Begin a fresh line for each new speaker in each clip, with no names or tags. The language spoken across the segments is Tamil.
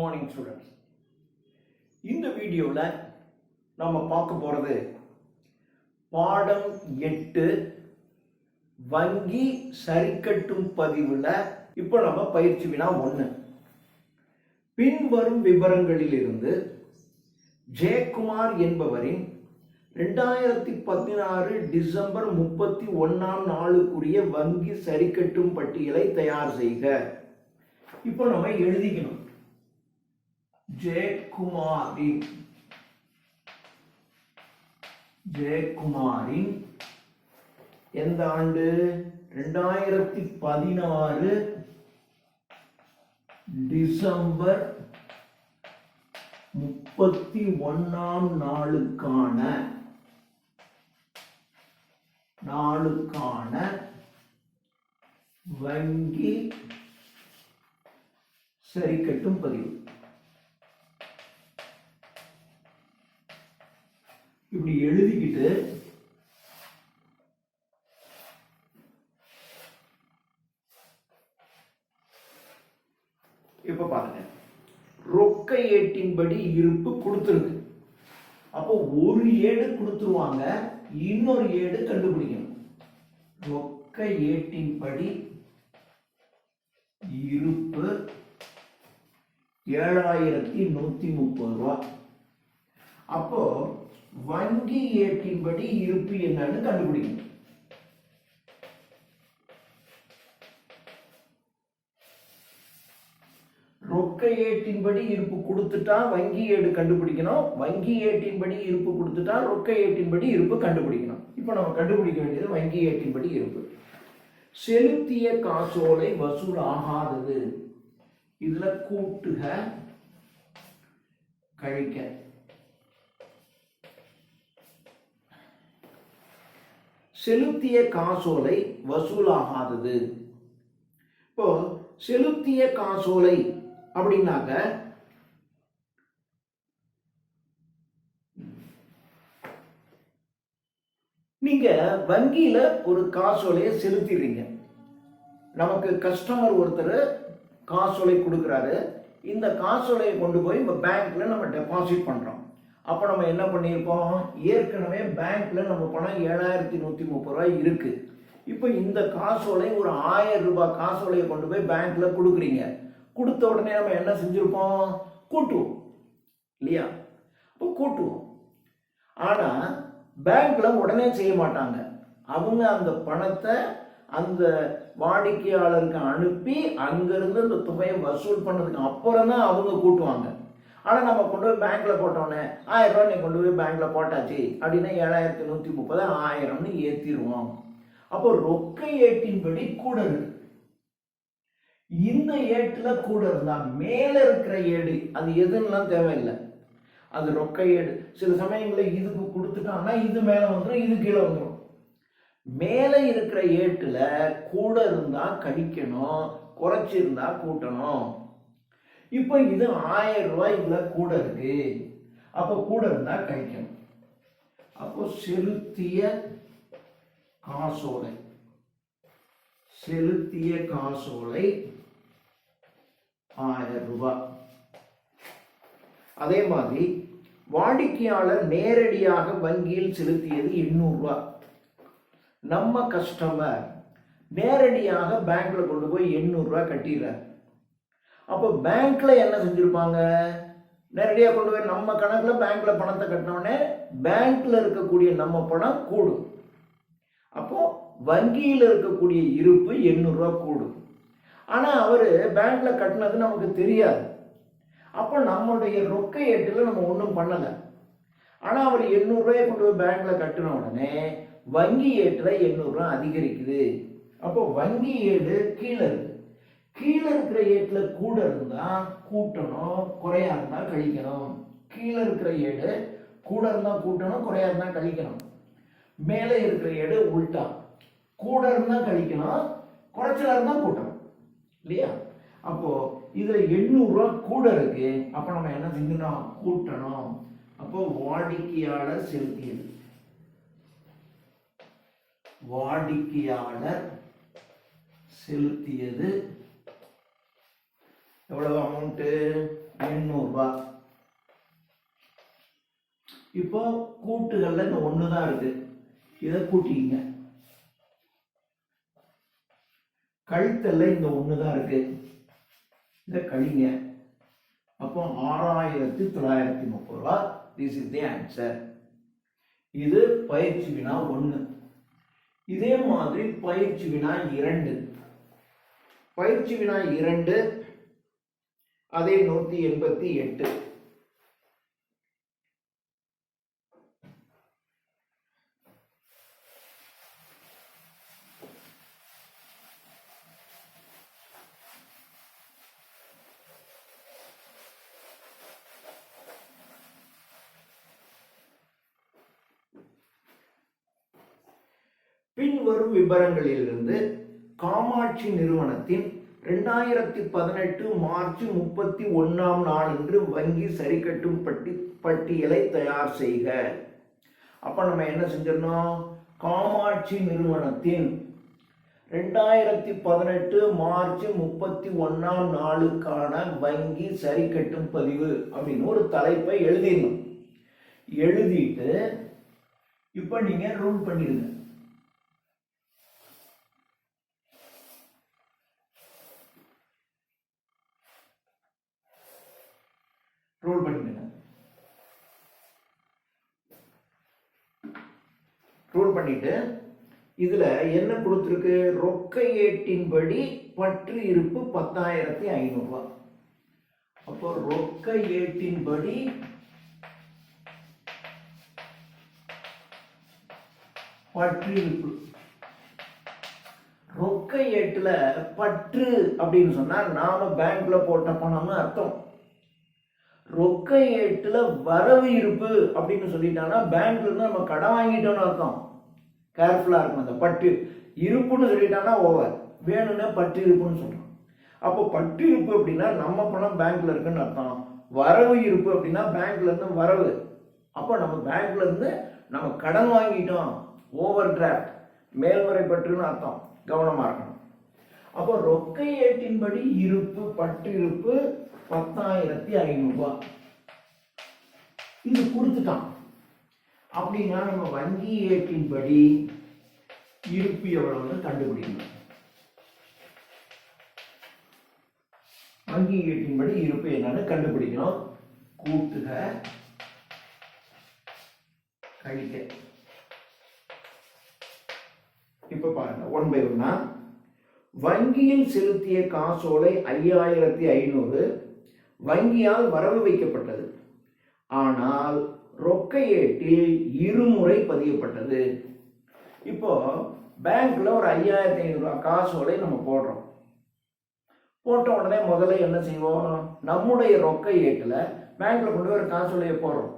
Morning students. இந்த வீடியோவில் நம்ம பார்க்க போகிறது பாடம் 8 வங்கி சரிக்கட்டும் பதிவில். இப்போ நம்ம பயிற்சி வினா 1. பின்வரும் விவரங்களிலிருந்து ஜெயக்குமார் என்பவரின் 2016 டிசம்பர் 31ஆம் நாளுக்குரிய வங்கி சரிக்கட்டும் பட்டியலை தயார் செய்க. இப்போ நம்ம எழுதிக்கணும். ஜெயக்குமாரின் எந்த ஆண்டு? 2016 டிசம்பர் 31ஆம் நாளுக்கான வங்கி சரிக்கட்டும் பதிவு. இப்படி எழுதிக்கிட்டு இப்ப பாருங்க, ரொக்க ஏட்டின்படி இருப்பு கொடுத்துருக்கு. அப்போ ஒரு ஏடு கொடுத்துருவாங்க, இன்னொரு ஏடு கண்டுபிடிக்கணும். ரொக்க ஏட்டின்படி இருப்பு 7130 ரூபாய். அப்போ வங்கி ஏட்டின்படி இருப்பு என்னன்னு கண்டுபிடிக்கணும். ரொக்க ஏட்டின்படி இருப்பு கொடுத்துட்டா வங்கி ஏடு கண்டுபிடிக்கணும், வங்கி ஏட்டின்படி இருப்பு கொடுத்துட்டா ரொக்க ஏட்டின்படி இருப்பு கண்டுபிடிக்கணும். இப்போ நம்ம கண்டுபிடிக்க வேண்டியது வங்கி ஏட்டின்படி இருப்பு. செலுத்திய காசோலை வசூல் ஆகாதது. இதுல கூட்டுக கழிக்க. செலுத்திய காசோலை வசூலாகாதது. இப்போ செலுத்திய காசோலை அப்படின்னாக்க நீங்க வங்கியில ஒரு காசோலையை செலுத்திடுறீங்க. நமக்கு கஸ்டமர் ஒருத்தர் காசோலை கொடுக்குறாரு. இந்த காசோலையை கொண்டு போய் பேங்க்ல நம்ம டெபாசிட் பண்றோம். அப்போ நம்ம என்ன பண்ணியிருப்போம்? ஏற்கனவே பேங்க்ல நம்ம பணம் 7130 ரூபாய் இருக்கு. இப்போ இந்த காசோலை ஒரு 1000 ரூபாய் காசோலையை கொண்டு போய் பேங்க்ல கொடுக்குறீங்க. கொடுத்த உடனே நம்ம என்ன செஞ்சிருப்போம்? கூட்டுவோம் இல்லையா? அப்போ கூட்டுவோம். ஆனா பேங்க்ல உடனே செய்ய மாட்டாங்க. அவங்க அந்த பணத்தை அந்த வாடிக்கையாளருக்கு அனுப்பி அங்கிருந்து அந்த தொகையை வசூல் பண்ணதுக்கு அப்புறம் தான் அவங்க கூட்டுவாங்க. ஆனா நம்ம கொண்டு போய் பேங்க்ல போட்டோன்னே 1000 ரூபாய் நீ கொண்டு போய் பேங்க்ல போட்டாச்சு அப்படின்னா 7130 1000ன்னு ஏத்திடுவோம். அப்போ ரொக்க ஏட்டின்படி கூட இருக்கு. இந்த ஏட்டுல கூட இருந்தா மேல இருக்கிற ஏடு அது எதுன்னெல்லாம் தேவையில்லை, அது ரொக்க ஏடு. சில சமயங்களில் இதுக்கு கொடுத்துட்டாங்கன்னா இது மேல வந்துடும், இது கீழே வந்துடும். மேல இருக்கிற ஏட்டுல கூட இருந்தா கழிக்கணும், குறைச்சிருந்தா கூட்டணும். இப்போ இது 1000 ரூபாய் இதுல கூட இருக்கு, அப்போ கூட இருந்தா கழிக்கணும். அப்போ செலுத்திய காசோலை 1000 ரூபாய். அதே மாதிரி வாடிக்கையாளர் நேரடியாக வங்கியில் செலுத்தியது 800 ரூபாய். நம்ம கஸ்டமர் நேரடியாக பேங்க்ல கொண்டு போய் 800 ரூபாய் கட்டிடுறார். அப்போ பேங்க்ல என்ன செஞ்சிருப்பாங்க? நேரடியாக கொண்டு போய் நம்ம கணக்குல பேங்க்ல பணத்தை கட்டினோடனே பேங்க்ல இருக்கக்கூடிய நம்ம பணம் கூடும். அப்போ வங்கியில் இருக்கக்கூடிய இருப்பு 800 ரூபாய் கூடும். ஆனா அவரு பேங்க்ல கட்டினது நமக்கு தெரியாது. அப்போ நம்மளுடைய ரொக்க ஏட்டுல நம்ம ஒன்றும் பண்ணல. ஆனா அவர் 800 ரூபாயை கொண்டு போய் பேங்க்ல கட்டின உடனே வங்கி ஏட்டுல 800 ரூபாய் அதிகரிக்குது. அப்போ வங்கி ஏடு கீழே இருக்கு. கீழே இருக்கிற ஏட்டுல கூட இருந்தா கூட்டணும், குறையா இருந்தா கழிக்கணும். கீழே இருக்கிற ஏடு கூட இருந்தா கூட்டணும், குறையா இருந்தா கழிக்கணும். மேலே இருக்கிற ஏடு உள்டா, கூட இருந்தா கழிக்கணும், குறைச்சலா இருந்தா கூட்டணும் இல்லையா? அப்போ இதுல 800 ரூபாய் கூட இருக்கு. அப்ப நம்ம என்ன செஞ்சோம்? கூட்டணும். அப்போ வாடிக்கையாளர் செலுத்தியது, வாடிக்கையாளர் செலுத்தியது எவ்வளவு அமௌண்ட்? 800 ரூபாய். இப்போ கூட்டுகள்ல இந்த ஒன்று தான் இருக்கு, இதை கூட்டிங்க. கழித்தல்ல இந்த ஒன்று தான் இருக்கு, இதை கழிங்க. அப்போ 6930 ரூபாய். This is the answer. இது பயிற்சி வினா 1. இதே மாதிரி பயிற்சி வினா 2. பயிற்சி வினா 2 அதே 188. பின்வரும் விபரங்களிலிருந்து காமாட்சி நிறுவனத்தின் 2018 மார்ச் 31ஆம் நாளன்று வங்கி சரிக்கட்டும் பட்டியலை தயார் செய்க. அப்ப நம்ம என்ன செஞ்சிடணும்? காமாட்சி நிறுவனத்தின் 2018 மார்ச் 31ஆம் நாளுக்கான வங்கி சரிக்கட்டும் பதிவு அப்படின்னு ஒரு தலைப்பை எழுதிடணும். எழுதிட்டு இப்ப நீங்க ரூல் பண்ணிடுங்க. ரோல் பண்ணிடுங்க. ரோல் பண்ணிட்டு இதுல என்ன கொடுத்திருக்கு? ரொக்க ஏட்டின்படி பற்று இருப்பு 10,500 ரூபாய். அப்போ ரொக்க ஏட்டின்படி பற்று இருப்பு. ரொக்க ஏட்டுல பற்று அப்படின்னு சொன்னா நாம பேங்க்ல போட்ட பணம்னு அர்த்தம். ரொக்க ஏட்டுல வரவு இருப்பு அப்படின்னு சொல்லிட்டாங்கன்னா பேங்க்ல இருந்து நம்ம கடன் வாங்கிட்டோம்னு அர்த்தம். கேர்ஃபுல்லா இருக்கணும். அந்த பற்று இருப்புன்னு சொல்லிட்டாங்கன்னா ஓவர், வேணும்னா பற்று இருப்புன்னு சொல்றோம். அப்போ பற்று இருப்பு அப்படின்னா நம்ம பணம் பேங்க்ல இருக்குன்னு அர்த்தம். வரவு இருப்பு அப்படின்னா பேங்க்ல இருந்து வரவு. அப்போ நம்ம பேங்க்ல இருந்து நம்ம கடன் வாங்கிட்டோம், ஓவர் டிராஃப்ட், மேல்முறை பற்றுன்னு அர்த்தம். கவனமா இருக்கணும். அப்போ ரொக்க ஏட்டின்படி இருப்பு பற்று இருப்பு 10,500 ரூபாய். இது கொடுத்துட்டான் அப்படின்னா நம்ம வங்கி ஏட்டின்படி இருப்பு எவ்வளவுன்னு கண்டுபிடிக்கணும். வங்கி ஏட்டின்படி இருப்பு என்னன்னு கண்டுபிடிக்கணும். கூட்டுக கழிக்க. இப்ப பாருங்க, 1 by 1. வங்கியில் செலுத்திய காசோலை 5,500 வங்கியால் வரவு வைக்கப்பட்டது. ஆனால் ரொக்க ஏட்டில் இருமுறை பதியப்பட்டது. இப்போ பேங்க்ல ஒரு 5,500 ரூபாய் காசோலை நம்ம போடுறோம். போட்ட உடனே முதல்ல என்ன செய்வோம்? நம்முடைய ரொக்க ஏட்டுல பேங்க்ல கொண்டு போய் ஒரு காசோலையை போடுறோம்.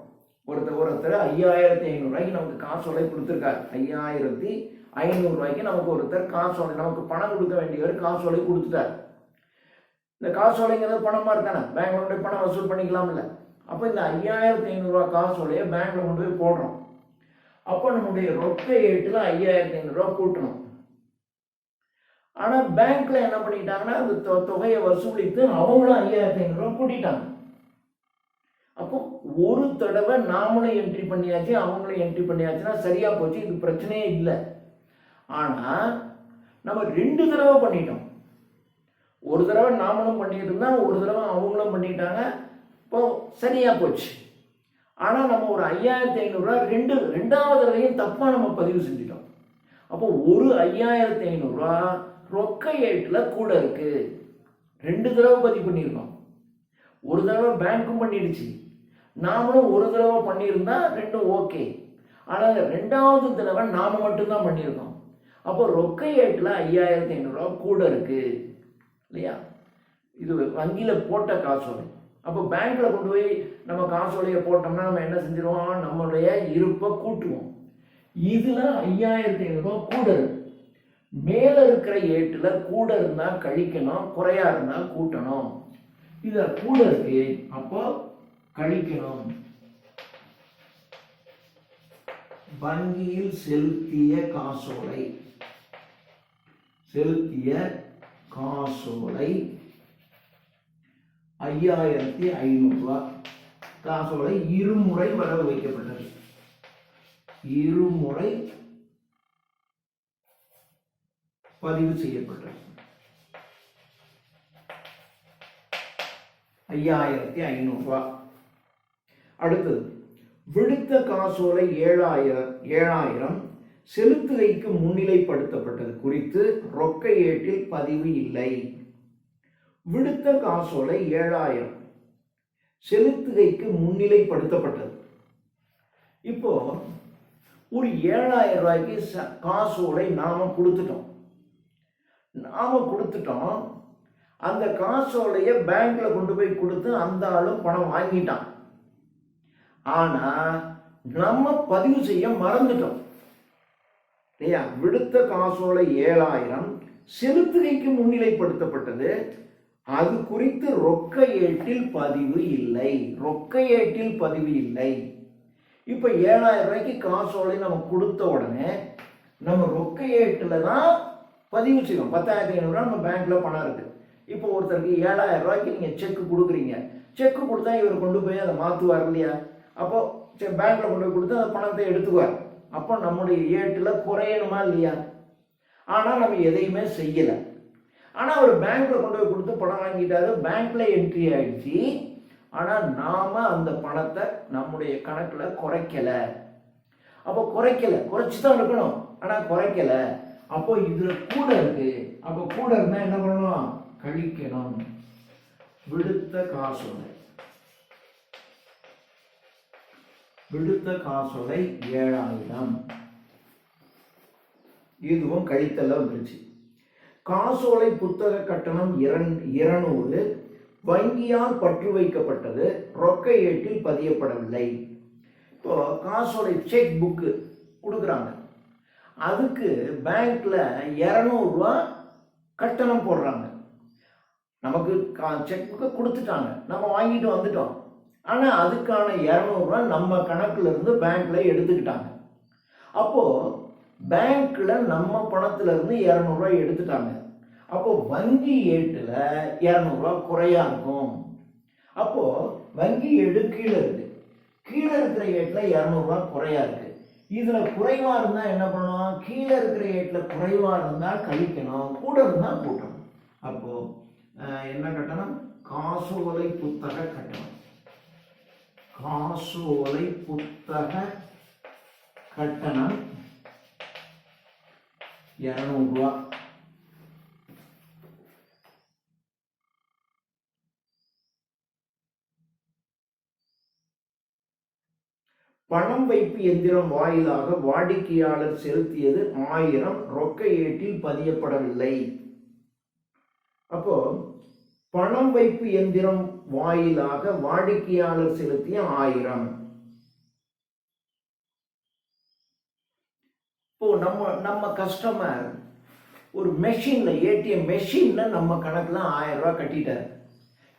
ஒருத்தர் 5,500 ரூபாய்க்கு நமக்கு காசோலை கொடுத்துருக்காரு. 5,500 ரூபாய்க்கு நமக்கு ஒருத்தர் காசோலை, நமக்கு பணம் கொடுக்க வேண்டியவர் காசோலை கொடுத்துட்டார். இந்த காசோலைங்கிறது பணமா இருக்கானே, பேங்க்ல கொண்டு போய் பணம் வசூல் பண்ணிக்கலாம்ல. அப்போ இந்த 5,500 ரூபாய் காசோலையை பேங்க்ல கொண்டு போய் போடுறோம். அப்போ நம்முடைய ரொக்க ஏட்டுல 5,500 ரூபாய் கூட்டணும். ஆனா பேங்க்ல என்ன பண்ணிட்டாங்கன்னா அந்த தொகையை வசூலித்து அவங்களும் 5,500 ரூபாய் கூட்டிட்டாங்க. அப்போ ஒரு தடவை நாமளும் என்ட்ரி பண்ணியாச்சு, அவங்களும் என்ட்ரி பண்ணியாச்சுன்னா சரியா போச்சு, இது பிரச்சனையே இல்லை. ஆனா நம்ம 2 தடவை பண்ணிட்டோம். ஒரு தடவை நாமளும் பண்ணிட்டு இருந்தா, ஒரு தடவை அவங்களும் பண்ணிட்டாங்க, இப்போ சரியா போச்சு. ஆனா நம்ம ஒரு 5,500 ரூபாய் ரெண்டாவது தடவையும் தப்பா நம்ம பதிவு செஞ்சிட்டோம். அப்போ ஒரு 5,500 ரூபாய் ரொக்க ஏட்டுல கூட இருக்கு. 2 தடவை பதிவு பண்ணியிருக்கோம். ஒரு தடவை பேங்க்கும் பண்ணிடுச்சு, நாமளும் ஒரு தடவை பண்ணியிருந்தா ரெண்டும் ஓகே. ஆனால் 2வது தடவை நாம மட்டும்தான் பண்ணியிருக்கோம். அப்போ ரொக்க ஏட்டுல 5,500 ரூபாய் கூட இருக்கு இல்லையா? இது வங்கியில போட்ட காசோலை. அப்போ பேங்க்ல கொண்டு போய் நம்ம காசோலையை போட்டோம்னா நம்ம என்ன செஞ்சிருவோம்? நம்மளுடைய இருப்பை கூட்டுவோம். இதுல 5,500 ரூபாய் கூட இருக்கு. மேல இருக்கிற ஏட்டுல கூட இருந்தா கழிக்கணும், குறையா இருந்தா கூட்டணும். இதுல கூட இருக்கு, அப்போ கழிக்கணும். வங்கியில் செலுத்திய காசோலை 5500 காசோலை இருமுறை வரவு வைக்கப்பட்டது. இருமுறை பதிவு செய்யப்பட்டது. 5500. அடுத்தது விடுத்த காசோலை 7000 செலுத்துகைக்கு முன்னிலைப்படுத்தப்பட்டது குறித்து ரொக்க ஏட்டில் பதிவு இல்லை. விடுத்த காசோலை 7000 செலுத்துகைக்கு முன்னிலைப்படுத்தப்பட்டது. இப்போ ஒரு 7000 ரூபாய்க்கு காசோலை நாம கொடுத்துட்டோம். அந்த காசோலையை பேங்க்ல கொண்டு போய் கொடுத்து அந்த ஆளும் பணம் வாங்கிட்டான். ஆனா நம்ம பதிவு செய்ய மறந்துட்டோம் இல்லையா? விடுத்த காசோலை 7000 செலுத்துகைக்கு முன்னிலைப்படுத்தப்பட்டது. அது குறித்து ரொக்க ஏட்டில் பதிவு இல்லை. இப்ப 7000 ரூபாய்க்கு காசோலை நம்ம கொடுத்த உடனே நம்ம ரொக்க ஏட்டுல தான் பதிவு செய்வோம். 10,500 நம்ம பேங்க்ல பணம் இருக்கு. இப்போ ஒருத்தருக்கு 7000 ரூபாய்க்கு நீங்க செக் கொடுக்குறீங்க. செக் கொடுத்தா இவர் கொண்டு போய் அதை மாத்துவார் இல்லையா? அப்போ பேங்க்ல கொண்டு போய் கொடுத்து அந்த பணத்தை எடுத்துக்குவார். அப்போ நம்முடைய ஏட்டுல குறையணுமா இல்லையா? ஆனா நம்ம எதையுமே செய்யல. ஆனா அவர் பேங்க்ல கொண்டு போய் கொடுத்து பணம் வாங்கிட்டாரு, பேங்க்ல என்ட்ரி ஆயிடுச்சு. ஆனா நாம அந்த பணத்தை நம்முடைய கணக்குல குறைக்கல. அப்போ குறைச்சுதான் இருக்கணும். ஆனா குறைக்கல. அப்போ இதுல கூட இருக்கு. அப்போ கூட இருந்தா என்ன பண்ணணும்? கழிக்கணும். விடுத்த காசோலை 7000 இதுவும் கழித்தல வந்துருச்சு. காசோலை புத்தக கட்டணம் 200 வங்கியால் பற்று வைக்கப்பட்டது, ரொக்க ஏட்டில் பதியப்படவில்லை. இப்போ காசோலை செக் புக்கு கொடுக்குறாங்க. அதுக்கு பேங்க்ல 200 ரூபா கட்டணம் போடுறாங்க. நமக்கு செக் புக்கை கொடுத்துட்டாங்க, நம்ம வாங்கிட்டு வந்துட்டோம். ஆனா அதுக்கான 200 ரூபா நம்ம கணக்குல இருந்து பேங்க்ல எடுத்துக்கிட்டாங்க. அப்போ பேங்க்ல நம்ம பணத்துல இருந்து 200 ரூபாய் எடுத்துட்டாங்க. அப்போ வங்கி ஏட்டுல 200 ரூபாய் குறையா இருக்கும். அப்போ வங்கி ஏடு கீழே இருக்கு. கீழே இருக்கிற ஏட்டுல 200 ரூபாய் குறையா இருக்கு. இதுல குறைவா இருந்தா என்ன பண்ணணும்? கீழே இருக்கிற ஏட்டுல குறைவா இருந்தா கழிக்கணும், கூட இருந்தா கூட்டணும். அப்போ என்ன கட்டணம்? காசோலை புத்தக கட்டணம். காசோலை புத்தக கட்டணம் 200 ரூபாய். பணம் வைப்பு எந்திரம் வாயிலாக வாடிக்கையாளர் செலுத்தியது 1000 ரொக்க ஏட்டில் பதியப்படவில்லை. அப்போ பணம் வைப்பு எந்திரம் வாயிலாக வாடிக்கையாளர் செலுத்திய 1000. இப்போ நம்ம கஸ்டமர் ஒரு மெஷின்ல, ஏடிஎம் மெஷின்ல நம்ம கணக்குல 1000 ரூபாய்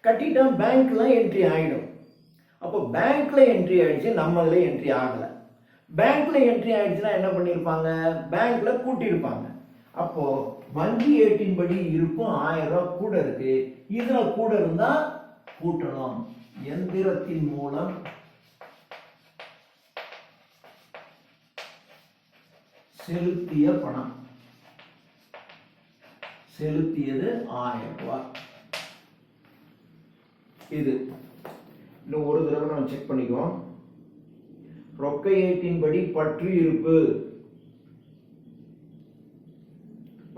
கட்டிட்டா பேங்க்ல என்ட்ரி ஆயிடும். அப்போ பேங்க்ல என்ட்ரி ஆயிடுச்சு, நம்மள என்ட்ரி ஆகல. பேங்க்ல என்ட்ரி ஆயிடுச்சுன்னா என்ன பண்ணிருப்பாங்க? பேங்க்ல கூட்டியிருப்பாங்க. அப்போ வங்கி ஏட்டின்படி இருக்கும் 1000 ரூபாய் கூட இருக்கு. இதுல கூட இருந்தா கூட்டணும். எந்திரத்தின் மூலம் செலுத்திய பணம், செலுத்தியது 1000 ரூபாய். இது இன்னும் ஒரு தடவை நம்ம செக் பண்ணிக்குவோம். ரொக்க ஏட்டின்படி பற்று இருப்பு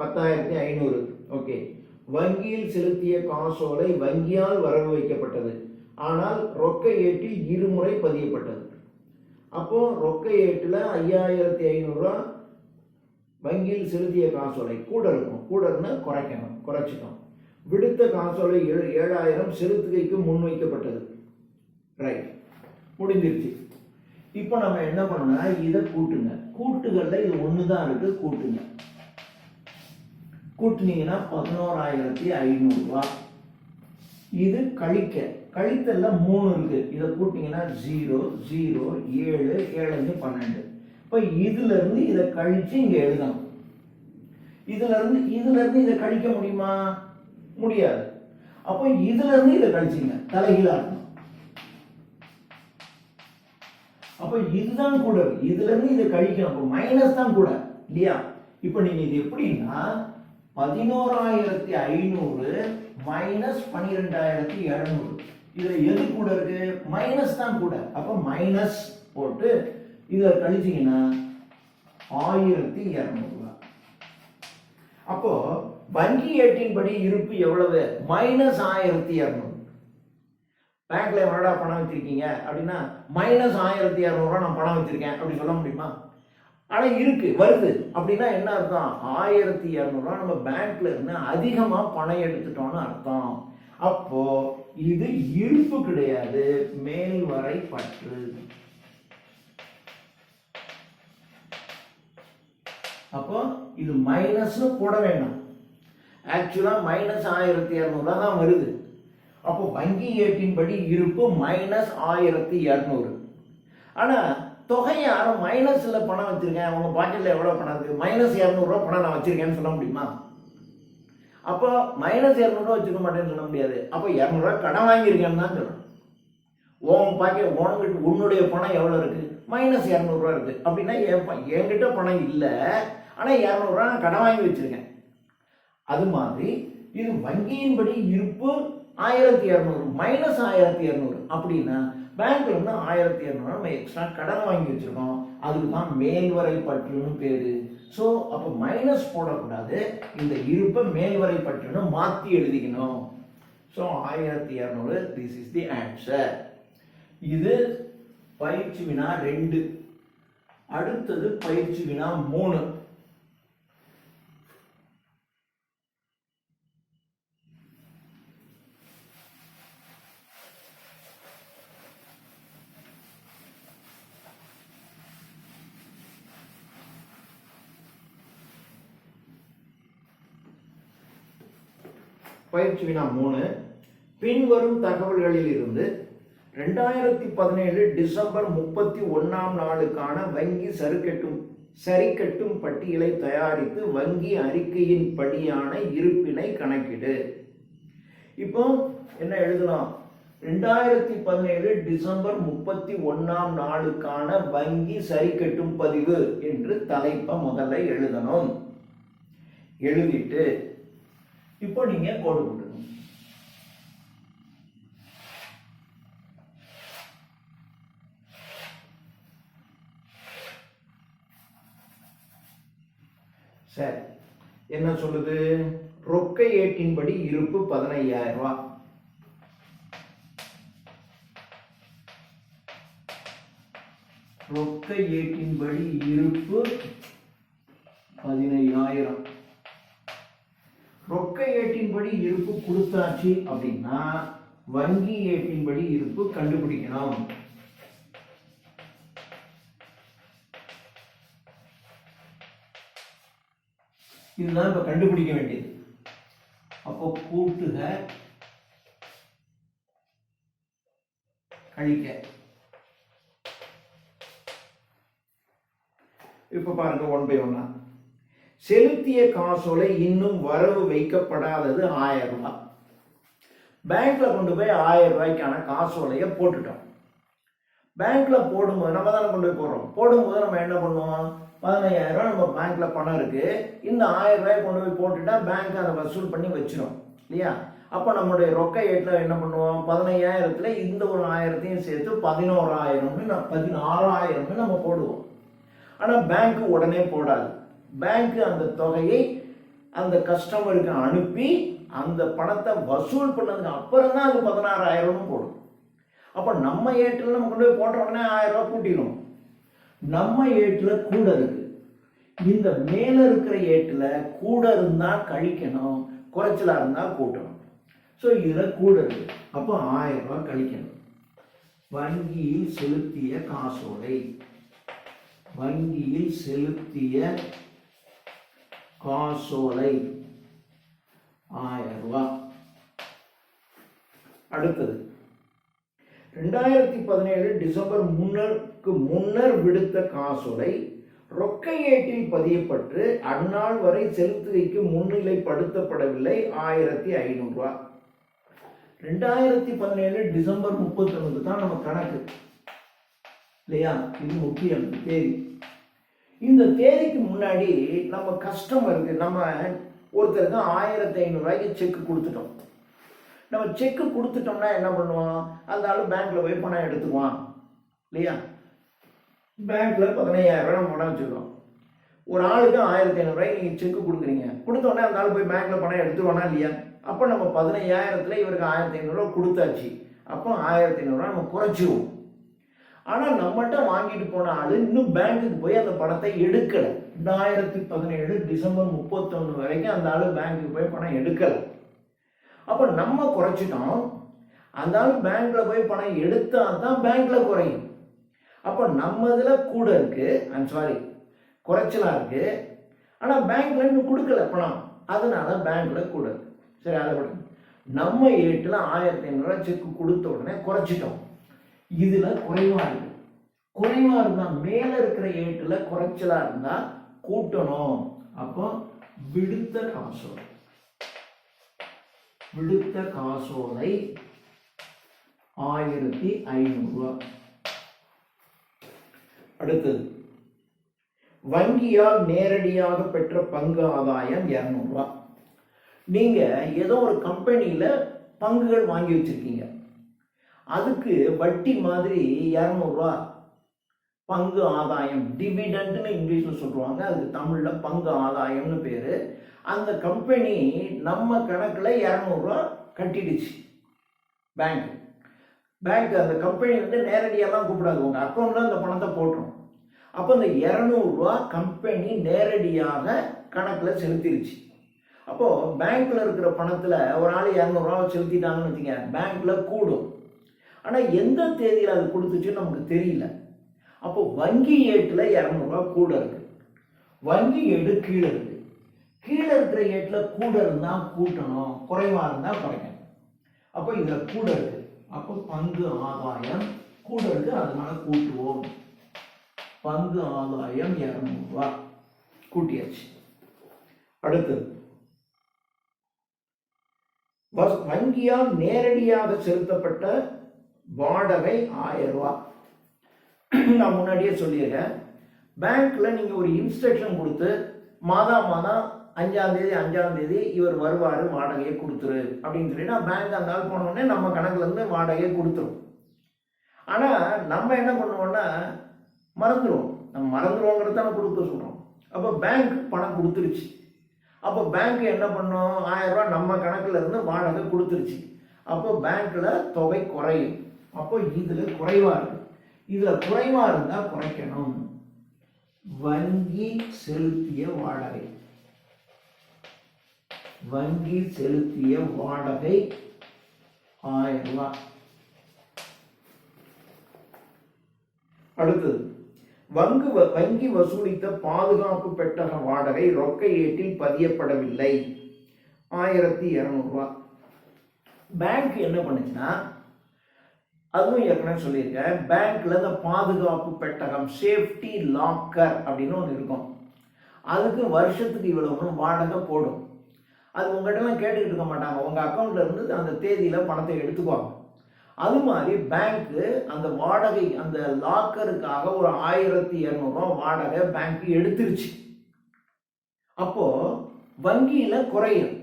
10,500. ஓகே. வங்கியில் செலுத்திய காசோலை வங்கியால் வரவு வைக்கப்பட்டது, ஆனால் ரொக்க ஏட்டில் இருமுறை பதியப்பட்டது. அப்போ ரொக்க ஏட்டுல 5,500 ரூபாய் வங்கியில் செலுத்திய காசோலை கூட இருக்கும். கூட இருந்தா குறைச்சிட்டோம். விடுத்த காசோலை 7000 செலுத்துகைக்கு முன்வைக்கப்பட்டது. ரைட், முடிஞ்சிருச்சு. இப்போ நம்ம என்ன பண்ணோம்னா இதை கூட்டுங்க. கூட்டுகள்ல இது ஒண்ணுதான் இருக்கு, கூட்டுங்க. கூட்டுனீங்கன்னா 11,500 ரூபாய். இது கழித்தல்ல 3 இருக்கு. இதை கூட்டிங்கன்னா 0 0 7 7 12. இப்போ இதுல இருந்து இதை கழிச்சு இங்க எழுதணும். இதுல இருந்து இதை கழிக்க முடியுமா? முடியாது. அப்போ இதுல இருந்து இதை கழிச்சிங்க, தலைகீழா இருக்கணும். அப்போ இதுதான் கூட, இதுல இருந்து இதை கழிக்கணும். அப்போ மைனஸ் தான் கூட இல்லையா? இப்போ நீங்க இது எப்படின்னா 11,500 மைனஸ் 12,200, இதுல எது கூட இருக்கு? மைனஸ் தான் கூட. அப்போ மைனஸ் போட்டு இதை கழிச்சீங்கன்னா 1,200. அப்போ வங்கி ஏட்டின் படி இருப்பு எவ்வளவு? மைனஸ் 1,200. பேங்க்ல எவ்வளோடா பணம் வச்சிருக்கீங்க அப்படின்னா மைனஸ் 1,200 நான் பணம் வச்சிருக்கேன் அப்படி சொல்ல முடியுமா? ஆனா இருக்கு, வருது. அப்படின்னா என்ன அர்த்தம்? 1,200 நம்ம பேங்க்ல இருந்து அதிகமா பணம் எடுத்துட்டோம்னு அர்த்தம். அப்போ இது இருப்பு கிடையாது, மேல்வரை பற்று. அப்போ இது மைனஸ் போட வேண்டாம். ஆக்சுவலா மைனஸ் 1,200 தான் வருது. அப்போ வங்கி ஏட்டின்படி இருப்பு மைனஸ் 1,200. ஆனா தொகை யாரும் மைனஸ்ல பணம் வச்சிருக்கேன், உங்க பாக்கெட்ல எவ்வளவு பணம் இருக்கு? மைனஸ் 200 பணம் நான் வச்சிருக்கேன்னு சொல்ல முடியுமா? அப்போ மைனஸ் 200 வச்சுக்க மாட்டேன்னு சொல்ல முடியாது. அப்போ 200 கடன் வாங்கியிருக்கேன்னு தான் சொல்லணும். உன் பாக்கெட் உன்னுடைய பணம் எவ்வளவு இருக்கு? மைனஸ் 200 இருக்கு. அப்படின்னா என்கிட்ட பணம் இல்லை, ஆனா 200 நான் கடன் வாங்கி வச்சிருக்கேன். அது மாதிரி இது வங்கியின்படி இருப்பு 1,200 மைனஸ் 1,200. அப்படின்னா பேங்க்ல இருந்து 1,200 நம்ம எக்ஸ்ட்ரா கடன் வாங்கி வச்சிருக்கோம், அதுக்கு தான் மேல்வரை பற்றுன்னு பேரு. ஸோ அப்போ மைனஸ் போடக்கூடாது, இந்த இருப்பை மேல்வரை பற்றுன்னு மாற்றி எழுதிக்கணும். So 1,200, this is the answer. இது பயிற்சி வினா 2. அடுத்தது பயிற்சி வினா 3. பயிற்சி வினா 3. பின்வரும் தகவல்களில் இருந்து 2017 டிசம்பர் 31ஆம் நாளுக்கான வங்கி சரிக்கட்டும் பட்டியலை தயாரித்து வங்கி அறிக்கையின் படியான இருப்பினை கணக்கிடு. இப்போ என்ன எழுதலாம்? 2017 டிசம்பர் 31ஆம் நாளுக்கான வங்கி சரிக்கட்டும் பதிவு என்று தலைப்பை முதல்ல எழுதணும். எழுதிட்டு இப்போ நீங்க கோடு போட்டுக்கணும். சரி, என்ன சொல்லுது? ரொக்க ஏட்டின்படி இருப்பு 15,000 ரூபாய். ரொக்க ஏட்டின்படி இருப்பு 15,000. ரொக்க ஏட்டின்படி இருப்பு கொடுத்தாச்சு அப்படின்னா வங்கி ஏட்டின்படி இருப்பு கண்டுபிடிக்கணும். இதுதான் இப்ப கண்டுபிடிக்க வேண்டியது. அப்போ கூட்டுக கழிக்க. இப்ப பாருங்க 1 by 1. செலுத்திய காசோலை இன்னும் வரவு வைக்கப்படாதது 1000 ரூபாய். பேங்க்ல கொண்டு போய் 1000 ரூபாய்க்கான காசோலையை போட்டுட்டோம். பேங்க்ல போடும்போது நம்ம தானே கொண்டு போய் போடுறோம். போடும்போது நம்ம என்ன பண்ணுவோம்? 15,000 நம்ம பேங்க்ல பணம் இருக்கு, இந்த 1000 ரூபாய் கொண்டு போய் போட்டுட்டா பேங்க் அதை வசூல் பண்ணி வச்சிடும் இல்லையா? அப்போ நம்மளுடைய ரொக்க ஏட்டில் என்ன பண்ணுவோம்? 15,000த்துல இந்த ஒரு 1000த்தையும் சேர்த்து 16,000 நம்ம போடுவோம். ஆனா பேங்க் உடனே போடாது. பேங்க் அந்த தொகையை அந்த கஸ்டமருக்கு அனுப்பி அந்த பணத்தை வசூல் பண்ணதுக்கு அப்புறம் தான் அது 16,000 போடும். அப்போ நம்ம ஏட்டில் நம்ம கொண்டு போய் போட்ட உடனே 1000 ரூபாய் கூட்டிடும். நம்ம ஏட்டில் கூட இருக்கு. இந்த மேல இருக்கிற ஏட்டில் கூட இருந்தா கழிக்கணும், குறைச்சலா இருந்தா கூட்டணும். ஸோ இதுல கூட இருக்கு. அப்போ 1000 ரூபாய் கழிக்கணும். வங்கியில் செலுத்திய காசோலை, வங்கியில் செலுத்திய காசோலை 1000 ரூபாய். அடுத்தது 2017 டிசம்பர் முன்னர் விடுத்த காசோலை ரொக்க ஏட்டில் பதியப்பட்டு அந்நாள் வரை செலுத்துகைக்கு முன்னிலைப்படுத்தப்படவில்லை 1,500 ரூபாய். 2017 டிசம்பர் 31 தான் நம்ம கணக்கு இல்லையா? இது முக்கியம் தேதி. இந்த தேதிக்கு முன்னாடி நம்ம கஸ்டமருக்கு நம்ம ஒருத்தருக்கு 1500 ரூபாய்க்கு செக் கொடுத்துட்டோம். நம்ம செக்கு கொடுத்துட்டோம்னா என்ன பண்ணுவோம்? அந்த ஆள் பேங்க்ல போய் பணம் எடுத்துக்குவான் இல்லையா? பேங்க்ல 15000 ரூபாய் பணம் வச்சுருக்கோம். ஒரு ஆளுக்கு 1500 ரூபாய்க்கு நீங்கள் செக்கு கொடுக்குறீங்க. கொடுத்தோடனே அந்த ஆள் போய் பேங்க்ல பணம் எடுத்துருவானா இல்லையா? அப்போ நம்ம 15000த்துல இவருக்கு 1500 ரூபா கொடுத்தாச்சு. அப்போ 1500 ரூபா நம்ம குறைச்சிருவோம். ஆனால் நம்மகிட்ட வாங்கிட்டு போன ஆள் இன்னும் பேங்க்குக்கு போய் அந்த பணத்தை எடுக்கலை. 2017 டிசம்பர் 31 வரைக்கும் அந்த ஆள் பேங்க்குக்கு போய் பணம் எடுக்கலை. அப்போ நம்ம குறைச்சிட்டோம். அந்த ஆள் பேங்க்ல போய் பணம் எடுத்தா தான் பேங்க்ல குறையும். அப்போ நம்ம இதில் கூட இருக்கு, சாரி குறைச்சலா இருக்கு. ஆனால் பேங்க்ல இன்னும் கொடுக்கல பணம், அதனால பேங்க்ல கூட இருக்கு. சரி, அதை விட நம்ம ஏட்டில் 1500 ரூபாய் செக் கொடுத்த உடனே குறைச்சிட்டோம். இதுல குறைவா இருக்கு. குறைவா இருந்தா மேல இருக்கிற ஏட்டுல குறைச்சலா இருந்தா கூட்டணும். அப்போ விடுத்த காசோலை 1500 ரூபாய். அடுத்தது வங்கியால் நேரடியாக பெற்ற பங்கு ஆதாயம் 200 ரூபாய். நீங்க ஏதோ ஒரு கம்பெனியில பங்குகள் வாங்கி வச்சிருக்கீங்க. அதுக்கு வட்டி மாதிரி 200 ரூபாய் பங்கு ஆதாயம், டிவிடெண்ட்னு இங்கிலீஷ்ல சொல்லுவாங்க, அதுக்கு தமிழ்ல பங்கு ஆதாயம்னு பேரு. அந்த கம்பெனி நம்ம கணக்குல 200 ரூபாய் கட்டிடுச்சு. பேங்க் அந்த கம்பெனி நேரடியெல்லாம் கூப்பிடாது, உங்க அக்கௌண்ட்ல அந்த பணத்தை போட்டுரும். அப்போ அந்த 200 ரூபாய் கம்பெனி நேரடியாக கணக்குல செலுத்திடுச்சு. அப்போ பேங்க்ல இருக்கிற பணத்துல ஒரு ஆள் 200 ரூபாய் செலுத்திட்டாங்கன்னு வச்சுங்க, பேங்க்ல கூடும். ஆனால் எந்த தேதியில் அது கொடுத்துச்சுன்னு நமக்கு தெரியல. அப்போ வங்கி ஏட்டில் 200 ரூபாய் கூட இருக்கு, வங்கி ஏடு கீழே இருக்கு. கீழே இருக்கிற ஏட்டில் கூட இருந்தால் கூட்டணும், குறைவா இருந்தால் குறைக்கணும். அப்போ இதில் கூட இருக்கு. அப்போ பங்கு ஆதாயம் கூட இருக்கு, அதனால கூட்டுவோம். பங்கு ஆதாயம் 200 ரூபாய் கூட்டியாச்சு. அடுத்தது வங்கியால் நேரடியாக செலுத்தப்பட்ட வாடகை 1000 ரூபாய். நான் முன்னாடியே சொல்லியிருக்கேன், பேங்க்ல நீங்க ஒரு இன்ஸ்ட்ரக்ஷன் கொடுத்து மாதம் 5ஆம் தேதி இவர் வருவாரு, வாடகையை கொடுத்துரு அப்படின்னு சொல்லிட்டு பேங்க் அந்த ஆள் போன உடனே நம்ம கணக்குல இருந்து வாடகையை கொடுத்துரும். ஆனா நம்ம என்ன பண்ணுவோம்னா மறந்துடுவோம். நம்ம மறந்துடுவோங்கிறத கொடுக்க சொல்றோம். அப்போ பேங்க் பணம் கொடுத்துருச்சு. அப்போ பேங்க் என்ன பண்ணும்? 1000 ரூபாய் நம்ம கணக்குல இருந்து வாடகை கொடுத்துருச்சு. அப்போ பேங்க்ல தொகை குறையும். அப்போ இதுல குறைவா இருக்கு. இதுல குறைவா இருந்தா குறைக்கணும். வங்கி செலுத்திய வாடகை, வங்கி செலுத்திய வாடகை 1000 ரூபாய். அடுத்தது வங்கி வசூலித்த பாதுகாப்பு பெட்டக வாடகை ரொக்க ஏட்டில் பதியப்படவில்லை, 1200 ரூபாய். பேங்க் என்ன பண்ணுச்சுன்னா, அதுவும் ஏற்கனவே சொல்லியிருக்கேன், பேங்க்ல இந்த பாதுகாப்பு பெட்டகம் சேஃப்டி லாக்கர் அப்படின்னு ஒன்று இருக்கும். அதுக்கு வருஷத்துக்கு இவ்வளவுன்னு வாடகை போடும். அது உங்கள்கிட்டலாம் கேட்டுக்கிட்டு இருக்க மாட்டாங்க, உங்க அக்கௌண்ட்ல இருந்து அந்த தேதியில பணத்தை எடுத்துக்குவாங்க. அது மாதிரி பேங்க்கு அந்த வாடகை, அந்த லாக்கருக்காக ஒரு 1200 ரூபாய் வாடகை பேங்க் எடுத்துருச்சு. அப்போ வங்கியில குறையும்.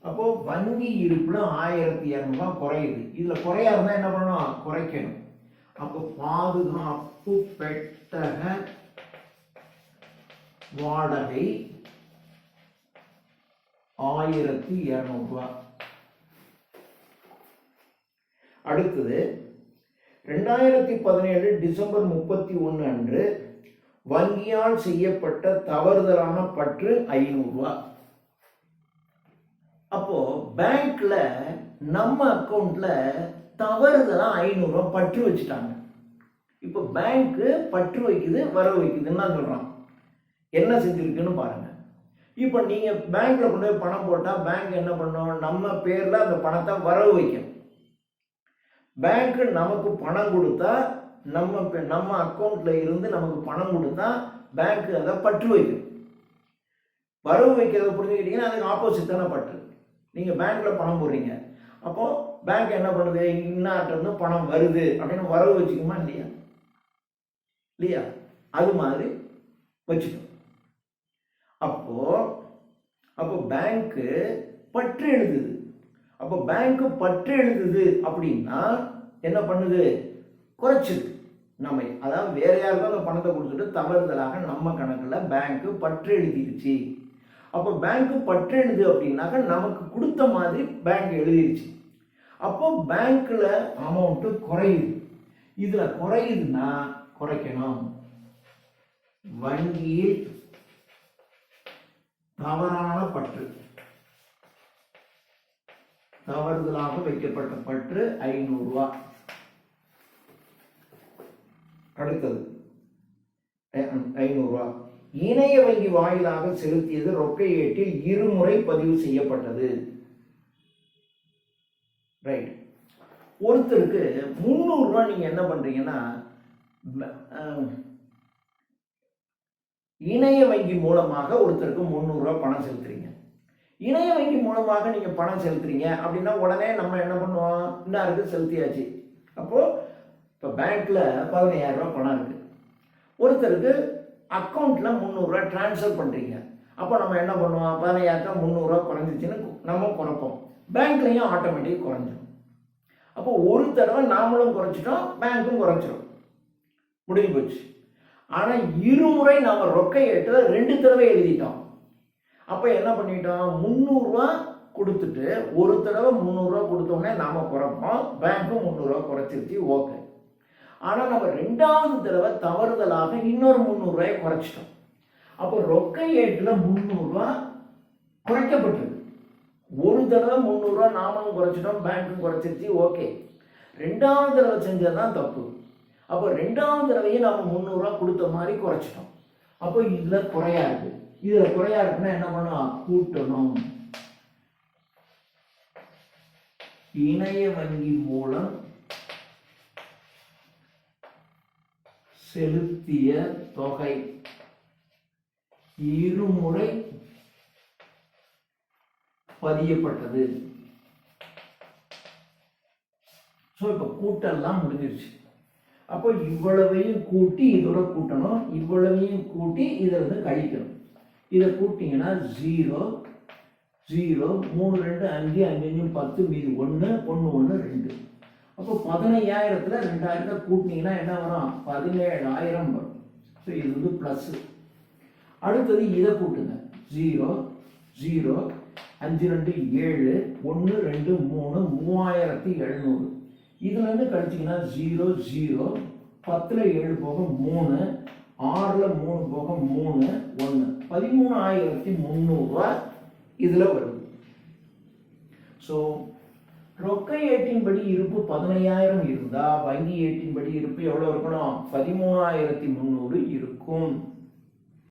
அப்போ வங்கி இருப்புல 1200 ரூபாய் குறையுது. இதுல குறையா இருந்தா என்ன பண்ணணும்? குறைக்கணும். அப்போ பாதுகாப்பு பெட்டக வாடகை 1200 ரூபாய். அடுத்தது 2017 டிசம்பர் 31 அன்று வங்கியால் செய்யப்பட்ட தவறுதலான பற்று 500 ரூபாய். அப்போ பேங்க்ல நம்ம அக்கௌண்ட்ல தவறுதலா 500 ரூபாய் பற்று வச்சுட்டாங்க. இப்போ பேங்க் பற்று வைக்குது, வரவு வைக்குதுன்னு தான் சொல்றான். என்ன செஞ்சிருக்குன்னு பாருங்க. இப்போ நீங்க பேங்க்ல கொண்டு போய் பணம் போட்டா பேங்க் என்ன பண்ணும்? நம்ம பேர்ல அந்த பணத்தை வரவு வைக்கும். பேங்க் நமக்கு பணம் கொடுத்தா, நம்ம அக்கௌண்ட்ல இருந்து நமக்கு பணம் கொடுத்தா பேங்க் அதை பற்று வைக்கும். வரவு வைக்கிறத புரிஞ்சுக்கிட்டீங்கன்னா அதுக்கு ஆப்போசிட் தானே பற்று. நீங்க பேங்க்ல பணம் போடுறீங்க, அப்போ பேங்க் என்ன பண்ணுது, இன்னார்ட்ட இருந்து பணம் வருது அப்படின்னு வரவு வச்சுக்குமா இல்லையா? இல்லையா? அது மாதிரி வச்சுக்கணும். அப்போ அப்போ பேங்க்கு பற்று எழுதுது. அப்போ பேங்க்கு பற்று எழுதுது அப்படின்னா என்ன பண்ணுது, குறைச்சிது நம்ம. அதாவது வேற யாருக்கும் அந்த பணத்தை கொடுத்துட்டு தவறுதலாக நம்ம கணக்கில் பேங்க்கு பற்று எழுதிருச்சு. அப்போ பேங்க்கு பற்று எழுது அப்படின்னாக்க நமக்கு கொடுத்த மாதிரி பேங்க் எழுதிருச்சு. அப்போ பேங்க்ல அமௌண்ட் குறையுது. இதுல குறையுதுன்னா குறைக்கணும். வங்கியில் தவறான பற்று, தவறுதலாக வைக்கப்பட்ட பற்று 500 ரூபாய். அடுத்தது 500 ரூபாய் இணைய வங்கி வாயிலாக செலுத்தியது ரொக்க ஏட்டில் இருமுறை பதிவு செய்யப்பட்டது. ரைட். ஒருத்தருக்கு 300 ரூபாய் நீங்க என்ன பண்றீங்கன்னா, இணைய வங்கி மூலமாக ஒருத்தருக்கு 300 ரூபாய் பணம் செலுத்துறீங்க. இணைய வங்கி மூலமாக நீங்க பணம் செலுத்துறீங்க அப்படின்னா உடனே நம்ம என்ன பண்ணுவோம், இன்னாருக்கு செலுத்தியாச்சு. அப்போ இப்போ பேங்க்ல 15,000 ரூபாய் பணம் இருக்கு, ஒருத்தருக்கு அக்கௌண்ட்ல 300 ரூபாய் டிரான்ஸ்ஃபர் பண்றீங்க. அப்போ நம்ம என்ன பண்ணுவோம், 15,000 300 ரூபாய் குறைஞ்சிச்சுன்னு நம்ம குறைப்போம், பேங்க்லையும் ஆட்டோமேட்டிக் குறைஞ்சிடும். அப்போ ஒரு தடவை நாமளும் குறைச்சிட்டோம், பேங்க்கும் குறைச்சிடும், முடிஞ்சு போச்சு. ஆனால் இருமுறை நாம ரொக்க ஏட்டுல 2 தடவை எழுதிட்டோம். அப்போ என்ன பண்ணிட்டோம், 300 ரூபாய் கொடுத்துட்டு ஒரு தடவை 300 ரூபாய் கொடுத்தோடனே நாம குறைப்போம், பேங்க்கும் 300 ரூபாய் குறைச்சிருச்சு, ஓகே. ஆனால் நம்ம 2வது தடவை தவறுதலாக இன்னொரு 300 ரூபாயை குறைச்சிட்டோம். அப்போ ரொக்க ஏட்டுல 300 ரூபாய் குறைக்கப்பட்டது. ஒரு தடவை 300 ரூபாய் நாமளும் குறைச்சிட்டோம், பேங்க்கும் குறைச்சிருச்சு, ஓகே. 2வது தடவை செஞ்சதுதான் தப்பு. அப்போ 2வது தடவையும் நாம 300 ரூபாய் கொடுத்த மாதிரி குறைச்சிட்டோம். அப்போ இதுல குறையா இருக்கு. இதுல குறையா இருக்குன்னா என்ன பண்ணணும், கூட்டணும். இணைய வங்கி மூலம் செலுத்திய தொகை இருமுறை பதியப்பட்டது. ஸோ இப்போ கூட்டெல்லாம் முடிஞ்சிருச்சு. அப்போ இவ்வளவையும் கூட்டி இதோட கூட்டணும், இவ்வளவையும் கூட்டி இதில் இருந்து கழிக்கணும். இதை கூட்டிங்கன்னா 0 0 3 2 5 5 10 மீது 1 1 1 2. அப்போ 15,000த்துல 2,000 கூட்டினீங்கன்னா என்ன வரும், 17,000 வரும். ஸோ இது வந்து பிளஸ். அடுத்தது இதை கூட்டுங்க, 0 0 5 2 7 1 2 3 3700. இதுல இருந்து கழிச்சிங்கன்னா 0 0 10ல் 7 போக 3 6ல் 3 போக 3 1 13,300 ரூபாய் இதுல வருது. ஸோ ரொக்க ஏட்டின்படி இருப்பு 15,000 இருந்தா வங்கி ஏட்டின்படி இருப்பு எவ்வளவு இருக்கணும், 13,300 இருக்கும்.